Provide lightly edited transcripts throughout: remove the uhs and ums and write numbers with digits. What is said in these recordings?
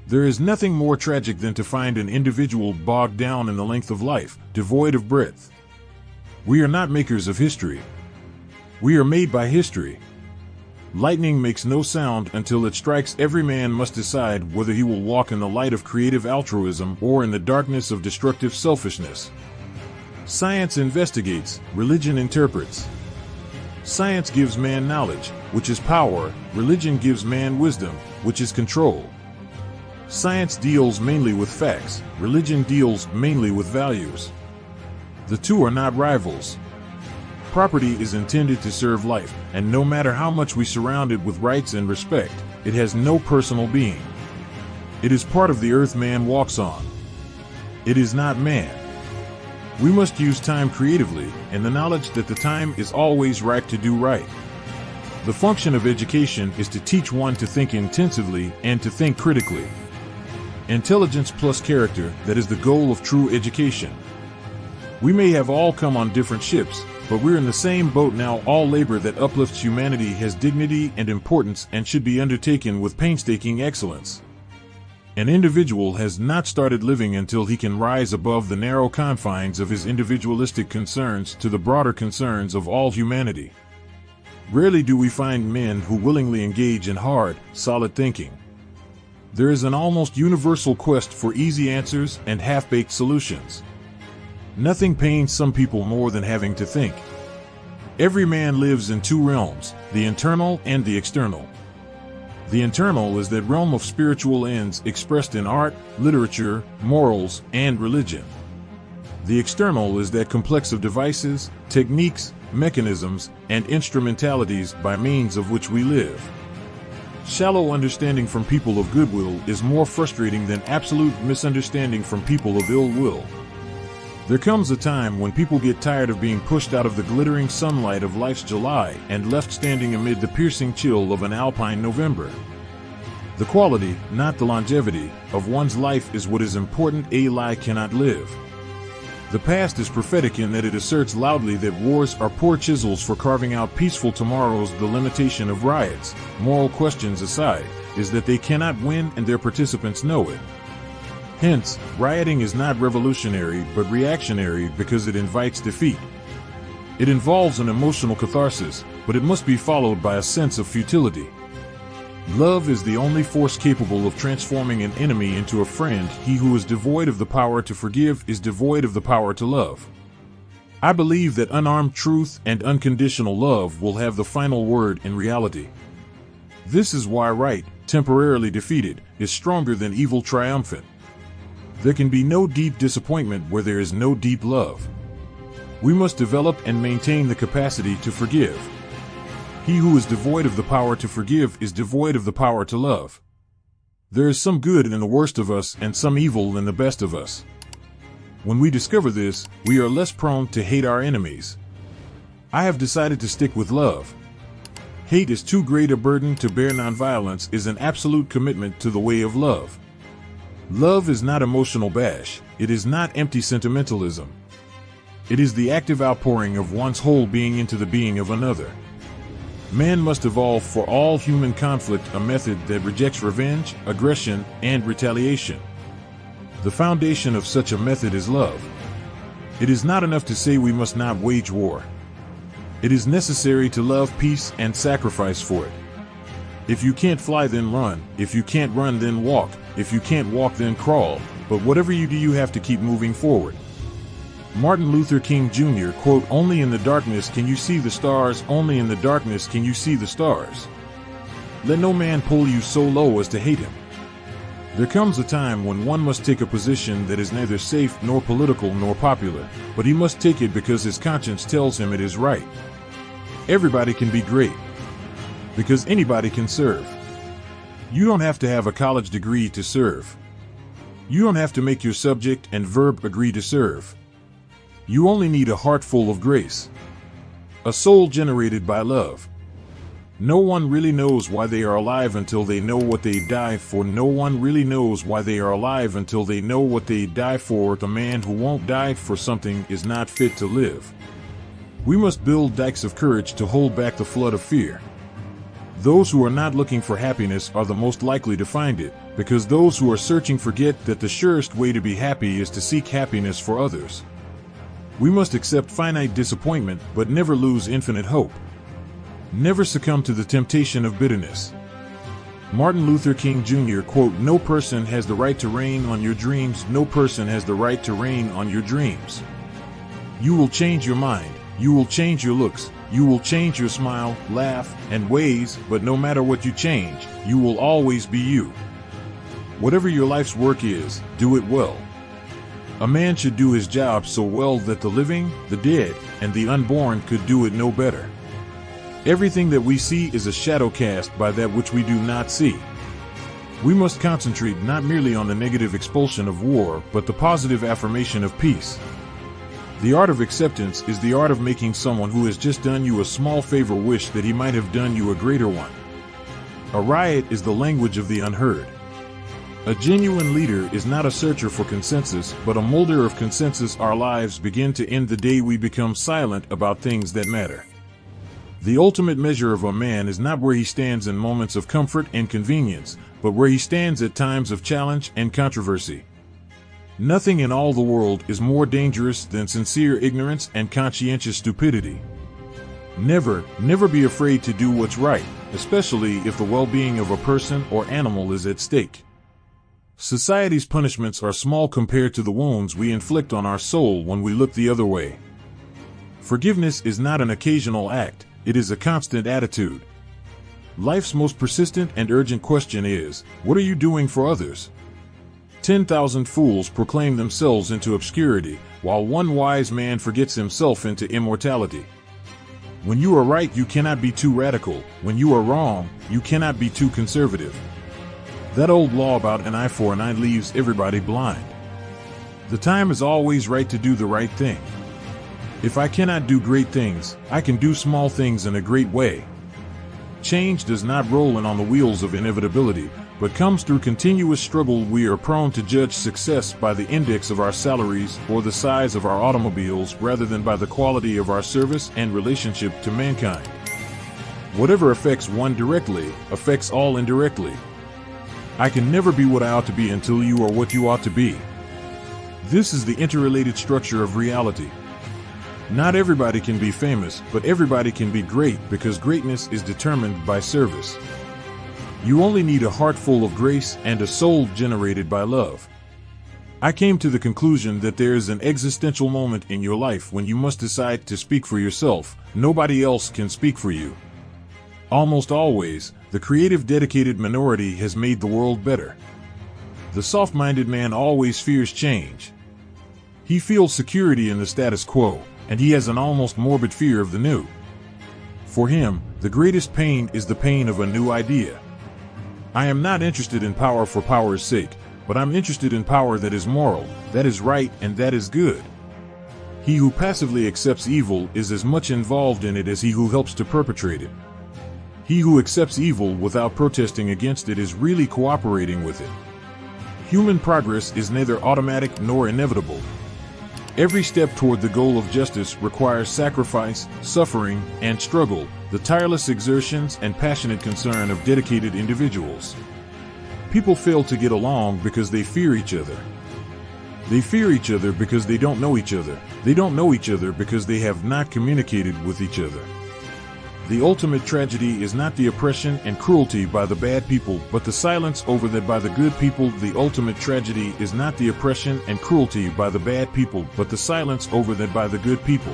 There is nothing more tragic than to find an individual bogged down in the length of life, devoid of breadth. We are not makers of history. We are made by history. Lightning makes no sound until it strikes. Every man must decide whether he will walk in the light of creative altruism or in the darkness of destructive selfishness. Science investigates, religion interprets. Science gives man knowledge, which is power. Religion gives man wisdom, which is control. Science deals mainly with facts. Religion deals mainly with values. The two are not rivals. Property is intended to serve life, and no matter how much we surround it with rights and respect, it has no personal being. It is part of the earth man walks on. It is not man. We must use time creatively, and the knowledge that the time is always right to do right. The function of education is to teach one to think intensively and to think critically. Intelligence plus character, that is the goal of true education. We may have all come on different ships, but we're in the same boat now. All labor that uplifts humanity has dignity and importance and should be undertaken with painstaking excellence. An individual has not started living until he can rise above the narrow confines of his individualistic concerns to the broader concerns of all humanity. Rarely do we find men who willingly engage in hard, solid thinking. There is an almost universal quest for easy answers and half-baked solutions. Nothing pains some people more than having to think. Every man lives in two realms, the internal and the external. The internal is that realm of spiritual ends expressed in art, literature, morals, and religion. The external is that complex of devices, techniques, mechanisms, and instrumentalities by means of which we live. Shallow understanding from people of goodwill is more frustrating than absolute misunderstanding from people of ill will. There comes a time when people get tired of being pushed out of the glittering sunlight of life's July and left standing amid the piercing chill of an alpine November. The quality, not the longevity, of one's life is what is important. A lie cannot live. The past is prophetic in that it asserts loudly that wars are poor chisels for carving out peaceful tomorrows. The limitation of riots, moral questions aside, is that they cannot win and their participants know it. Hence, rioting is not revolutionary but reactionary because it invites defeat. It involves an emotional catharsis, but it must be followed by a sense of futility. Love is the only force capable of transforming an enemy into a friend. He who is devoid of the power to forgive is devoid of the power to love. I believe that unarmed truth and unconditional love will have the final word in reality. This is why right, temporarily defeated, is stronger than evil triumphant. There can be no deep disappointment where there is no deep love. We must develop and maintain the capacity to forgive. He who is devoid of the power to forgive is devoid of the power to love. There is some good in the worst of us and some evil in the best of us. When we discover this, we are less prone to hate our enemies. I have decided to stick with love. Hate is too great a burden to bear. Nonviolence is an absolute commitment to the way of love. Love is not emotional bash. It is not empty sentimentalism. It is the active outpouring of one's whole being into the being of another. Man must evolve for all human conflict a method that rejects revenge, aggression, and retaliation. The foundation of such a method is love. It is not enough to say we must not wage war. It is necessary to love peace and sacrifice for it. If you can't fly, then run. If you can't run, then walk. If you can't walk, then crawl. But whatever you do, you have to keep moving forward. Martin Luther King Jr. quote, "Only in the darkness can you see the stars, only in the darkness can you see the stars. Let no man pull you so low as to hate him." There comes a time when one must take a position that is neither safe nor political nor popular, but he must take it because his conscience tells him it is right. Everybody can be great, because anybody can serve. You don't have to have a college degree to serve. You don't have to make your subject and verb agree to serve. You only need a heart full of grace, a soul generated by love. No one really knows why they are alive until they know what they die for. No one really knows why they are alive until they know what they die for. The man who won't die for something is not fit to live. We must build dikes of courage to hold back the flood of fear. Those who are not looking for happiness are the most likely to find it, because those who are searching forget that the surest way to be happy is to seek happiness for others. We must accept finite disappointment, but never lose infinite hope. Never succumb to the temptation of bitterness. Martin Luther King Jr. quote, "No person has the right to reign on your dreams. No person has the right to reign on your dreams. You will change your mind. You will change your looks. You will change your smile, laugh, and ways, but no matter what you change, you will always be you. Whatever your life's work is, do it well. A man should do his job so well that the living, the dead, and the unborn could do it no better. Everything that we see is a shadow cast by that which we do not see. We must concentrate not merely on the negative expulsion of war, but the positive affirmation of peace. The art of acceptance is the art of making someone who has just done you a small favor wish that he might have done you a greater one. A riot is the language of the unheard. A genuine leader is not a searcher for consensus, but a molder of consensus. Our lives begin to end the day we become silent about things that matter. The ultimate measure of a man is not where he stands in moments of comfort and convenience, but where he stands at times of challenge and controversy. Nothing in all the world is more dangerous than sincere ignorance and conscientious stupidity. Never, never be afraid to do what's right, especially if the well-being of a person or animal is at stake. Society's punishments are small compared to the wounds we inflict on our soul when we look the other way. Forgiveness is not an occasional act, it is a constant attitude. Life's most persistent and urgent question is, what are you doing for others? 10,000 fools proclaim themselves into obscurity, while one wise man forgets himself into immortality. When you are right, you cannot be too radical. When you are wrong, you cannot be too conservative. That old law about an eye for an eye leaves everybody blind. The time is always right to do the right thing. If I cannot do great things, I can do small things in a great way. Change does not roll in on the wheels of inevitability, but comes through continuous struggle. We are prone to judge success by the index of our salaries or the size of our automobiles rather than by the quality of our service and relationship to mankind. Whatever affects one directly, affects all indirectly. I can never be what I ought to be until you are what you ought to be. This is the interrelated structure of reality. Not everybody can be famous, but everybody can be great because greatness is determined by service. You only need a heart full of grace and a soul generated by love. I came to the conclusion that there is an existential moment in your life when you must decide to speak for yourself. Nobody else can speak for you. Almost always, the creative, dedicated minority has made the world better. The soft-minded man always fears change. He feels security in the status quo, and he has an almost morbid fear of the new. For him, the greatest pain is the pain of a new idea. I am not interested in power for power's sake, but I'm interested in power that is moral, that is right, and that is good. He who passively accepts evil is as much involved in it as he who helps to perpetrate it. He who accepts evil without protesting against it is really cooperating with it. Human progress is neither automatic nor inevitable. Every step toward the goal of justice requires sacrifice, suffering, and struggle, the tireless exertions and passionate concern of dedicated individuals. People fail to get along because they fear each other. They fear each other because they don't know each other. They don't know each other because they have not communicated with each other. The ultimate tragedy is not the oppression and cruelty by the bad people, but the silence over that by the good people. The ultimate tragedy is not the oppression and cruelty by the bad people, but the silence over that by the good people.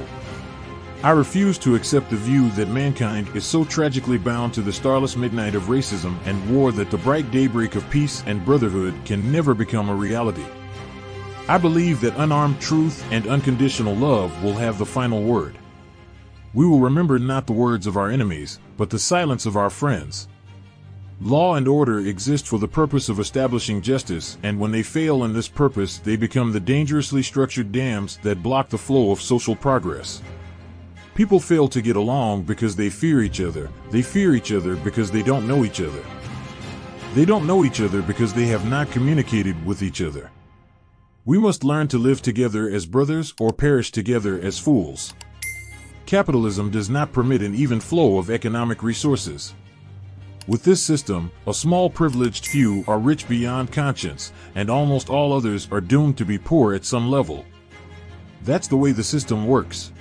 I refuse to accept the view that mankind is so tragically bound to the starless midnight of racism and war that the bright daybreak of peace and brotherhood can never become a reality. I believe that unarmed truth and unconditional love will have the final word. We will remember not the words of our enemies, but the silence of our friends. Law and order exist for the purpose of establishing justice, and when they fail in this purpose, they become the dangerously structured dams that block the flow of social progress. People fail to get along because they fear each other. They fear each other because they don't know each other. They don't know each other because they have not communicated with each other. We must learn to live together as brothers or perish together as fools. Capitalism does not permit an even flow of economic resources. With this system, a small privileged few are rich beyond conscience, and almost all others are doomed to be poor at some level. That's the way the system works.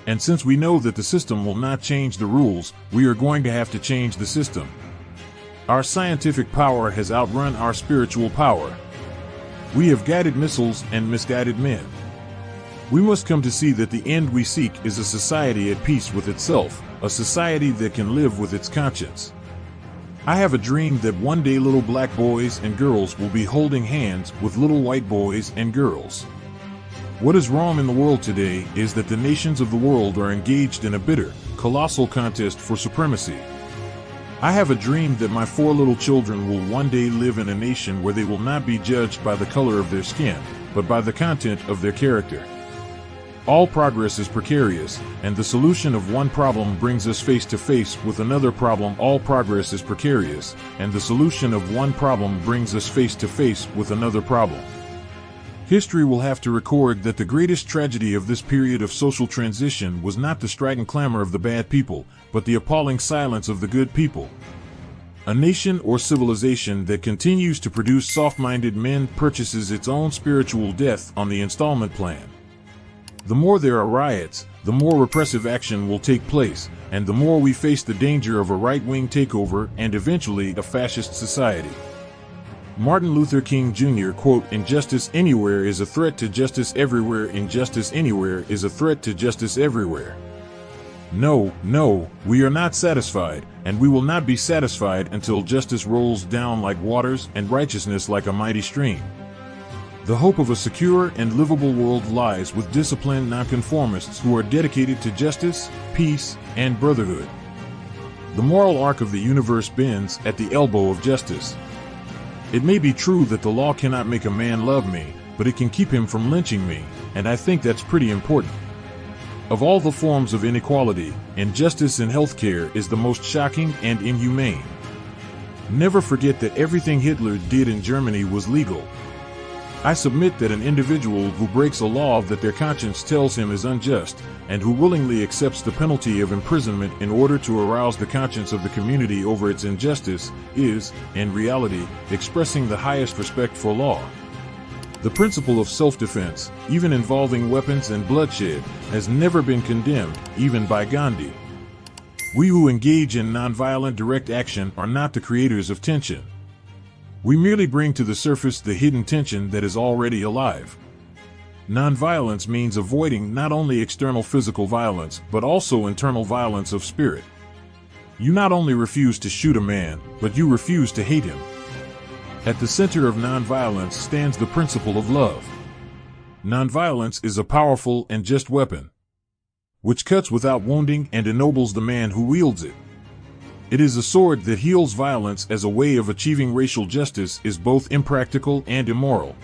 And since we know that the system will not change the rules, we are going to have to change the system. Our scientific power has outrun our spiritual power. We have guided missiles and misguided men. We must come to see that the end we seek is a society at peace with itself, a society that can live with its conscience. I have a dream that one day little black boys and girls will be holding hands with little white boys and girls. What is wrong in the world today is that the nations of the world are engaged in a bitter, colossal contest for supremacy. I have a dream that my 4 little children will one day live in a nation where they will not be judged by the color of their skin, but by the content of their character. All progress is precarious, and the solution of one problem brings us face to face with another problem. All progress is precarious, and the solution of one problem brings us face to face with another problem. History will have to record that the greatest tragedy of this period of social transition was not the strident clamor of the bad people, but the appalling silence of the good people. A nation or civilization that continues to produce soft-minded men purchases its own spiritual death on the installment plan. The more there are riots, the more repressive action will take place, and the more we face the danger of a right-wing takeover and eventually a fascist society. Martin Luther King Jr. quote, "Injustice anywhere is a threat to justice everywhere. Injustice anywhere is a threat to justice everywhere." No, we are not satisfied, and we will not be satisfied until justice rolls down like waters and righteousness like a mighty stream. The hope of a secure and livable world lies with disciplined nonconformists who are dedicated to justice, peace, and brotherhood. The moral arc of the universe bends at the elbow of justice. It may be true that the law cannot make a man love me, but it can keep him from lynching me, and I think that's pretty important. Of all the forms of inequality, injustice in healthcare is the most shocking and inhumane. Never forget that everything Hitler did in Germany was legal. I submit that an individual who breaks a law that their conscience tells him is unjust, and who willingly accepts the penalty of imprisonment in order to arouse the conscience of the community over its injustice, is, in reality, expressing the highest respect for law. The principle of self-defense, even involving weapons and bloodshed, has never been condemned, even by Gandhi. We who engage in nonviolent direct action are not the creators of tension. We merely bring to the surface the hidden tension that is already alive. Nonviolence means avoiding not only external physical violence, but also internal violence of spirit. You not only refuse to shoot a man, but you refuse to hate him. At the center of nonviolence stands the principle of love. Nonviolence is a powerful and just weapon, which cuts without wounding and ennobles the man who wields it. It is a sword that heals. Violence as a way of achieving racial justice is both impractical and immoral.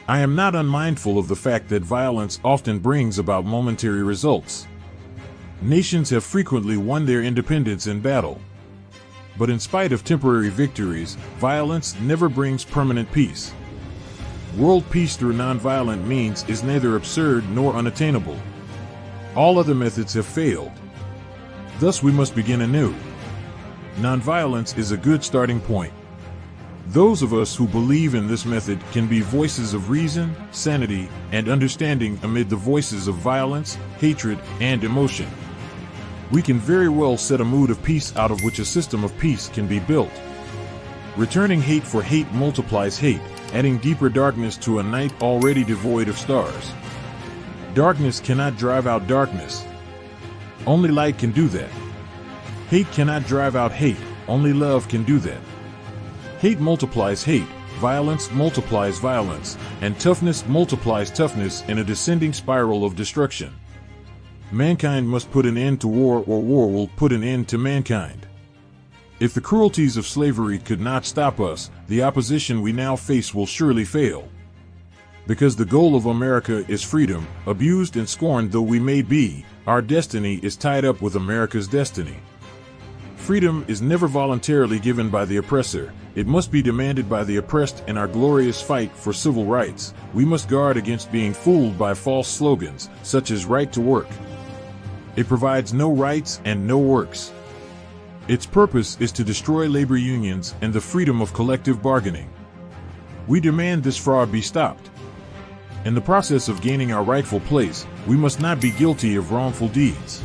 I am not unmindful of the fact that violence often brings about momentary results. Nations have frequently won their independence in battle. But in spite of temporary victories, violence never brings permanent peace. World peace through nonviolent means is neither absurd nor unattainable. All other methods have failed. Thus we must begin anew. Nonviolence is a good starting point. Those of us who believe in this method can be voices of reason, sanity, and understanding amid the voices of violence, hatred, and emotion. We can very well set a mood of peace out of which a system of peace can be built. Returning hate for hate multiplies hate, adding deeper darkness to a night already devoid of stars. Darkness cannot drive out darkness. Only light can do that. Hate cannot drive out hate, only love can do that. Hate multiplies hate, violence multiplies violence, and toughness multiplies toughness in a descending spiral of destruction. Mankind must put an end to war, or war will put an end to mankind. If the cruelties of slavery could not stop us, the opposition we now face will surely fail. Because the goal of America is freedom, abused and scorned though we may be, our destiny is tied up with America's destiny. Freedom is never voluntarily given by the oppressor. It must be demanded by the oppressed. In our glorious fight for civil rights, we must guard against being fooled by false slogans, such as right to work. It provides no rights and no works. Its purpose is to destroy labor unions and the freedom of collective bargaining. We demand this fraud be stopped. In the process of gaining our rightful place, we must not be guilty of wrongful deeds.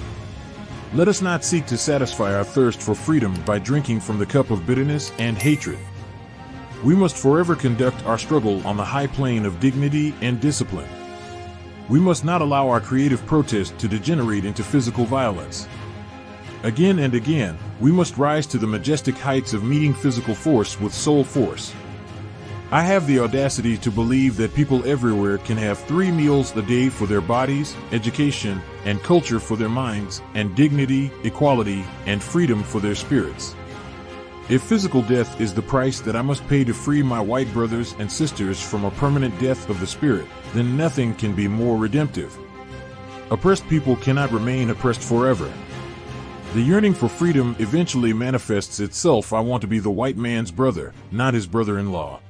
Let us not seek to satisfy our thirst for freedom by drinking from the cup of bitterness and hatred. We must forever conduct our struggle on the high plane of dignity and discipline. We must not allow our creative protest to degenerate into physical violence. Again and again, we must rise to the majestic heights of meeting physical force with soul force. I have the audacity to believe that people everywhere can have 3 meals a day for their bodies, education, and culture for their minds, and dignity, equality, and freedom for their spirits. If physical death is the price that I must pay to free my white brothers and sisters from a permanent death of the spirit, then nothing can be more redemptive. Oppressed people cannot remain oppressed forever. The yearning for freedom eventually manifests itself. I want to be the white man's brother, not his brother-in-law.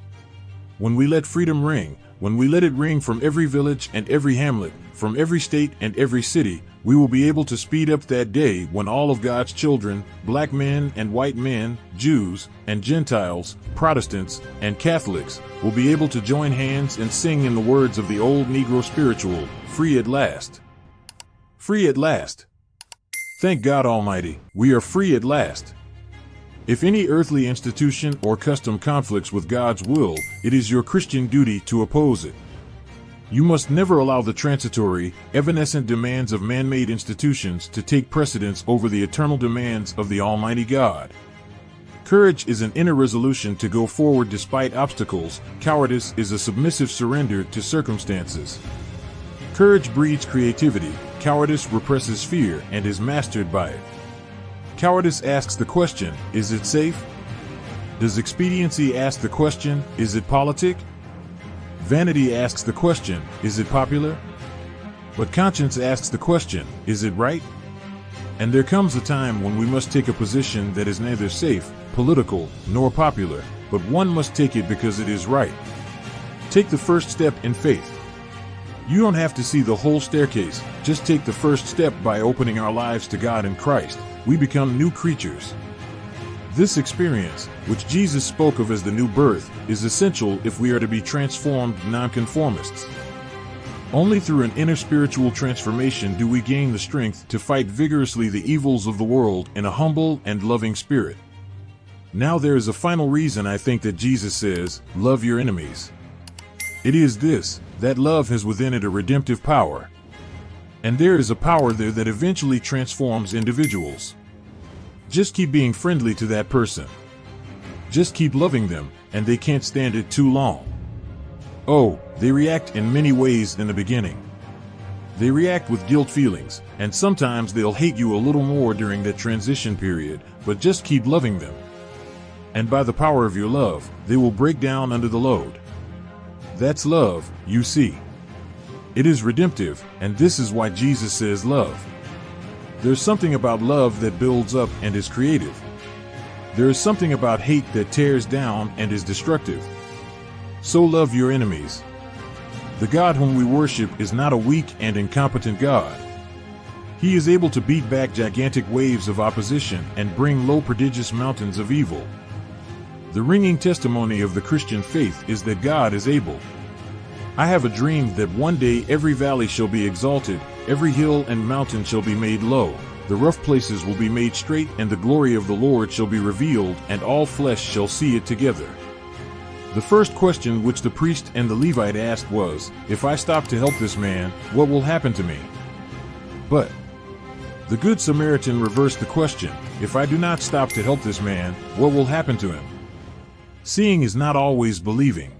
When we let freedom ring, when we let it ring from every village and every hamlet, from every state and every city, we will be able to speed up that day when all of God's children, black men and white men, Jews and Gentiles, Protestants and Catholics, will be able to join hands and sing in the words of the old Negro spiritual, "Free at last. Free at last. Thank God Almighty, we are free at last." If any earthly institution or custom conflicts with God's will, it is your Christian duty to oppose it. You must never allow the transitory, evanescent demands of man-made institutions to take precedence over the eternal demands of the Almighty God. Courage is an inner resolution to go forward despite obstacles. Cowardice is a submissive surrender to circumstances. Courage breeds creativity. Cowardice represses fear and is mastered by it. Cowardice asks the question, is it safe? Does expediency ask the question, is it politic? Vanity asks the question, is it popular? But conscience asks the question, is it right? And there comes a time when we must take a position that is neither safe, political, nor popular, but one must take it because it is right. Take the first step in faith. You don't have to see the whole staircase, just take the first step by opening our lives to God in Christ. We become new creatures. This experience, which Jesus spoke of as the new birth, is essential if we are to be transformed nonconformists. Only through an inner spiritual transformation do we gain the strength to fight vigorously the evils of the world in a humble and loving spirit. Now there is a final reason I think that Jesus says, love your enemies. It is this, that love has within it a redemptive power. And there is a power there that eventually transforms individuals. Just keep being friendly to that person. Just keep loving them, and they can't stand it too long. Oh, they react in many ways in the beginning. They react with guilt feelings, and sometimes they'll hate you a little more during that transition period, but just keep loving them. And by the power of your love, they will break down under the load. That's love, you see. It is redemptive, and this is why Jesus says love. There's something about love that builds up and is creative. There is something about hate that tears down and is destructive. So love your enemies. The God whom we worship is not a weak and incompetent God. He is able to beat back gigantic waves of opposition and bring low prodigious mountains of evil. The ringing testimony of the Christian faith is that God is able. I have a dream that one day every valley shall be exalted, every hill and mountain shall be made low, the rough places will be made straight, and the glory of the Lord shall be revealed, and all flesh shall see it together. The first question which the priest and the Levite asked was, if I stop to help this man, what will happen to me? But the Good Samaritan reversed the question, if I do not stop to help this man, what will happen to him? Seeing is not always believing.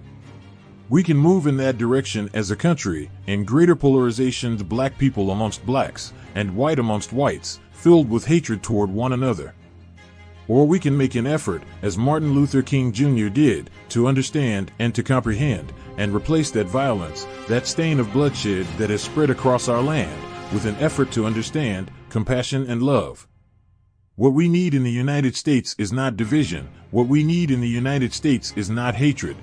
We can move in that direction as a country, in greater polarization, black people amongst blacks, and white amongst whites, filled with hatred toward one another. Or we can make an effort, as Martin Luther King Jr. did, to understand and to comprehend, and replace that violence, that stain of bloodshed that has spread across our land, with an effort to understand, compassion and love. What we need in the United States is not division. What we need in the United States is not hatred.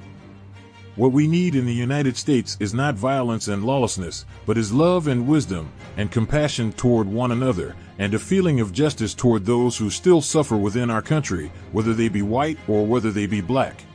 What we need in the United States is not violence and lawlessness, but is love and wisdom, and compassion toward one another, and a feeling of justice toward those who still suffer within our country, whether they be white or whether they be black.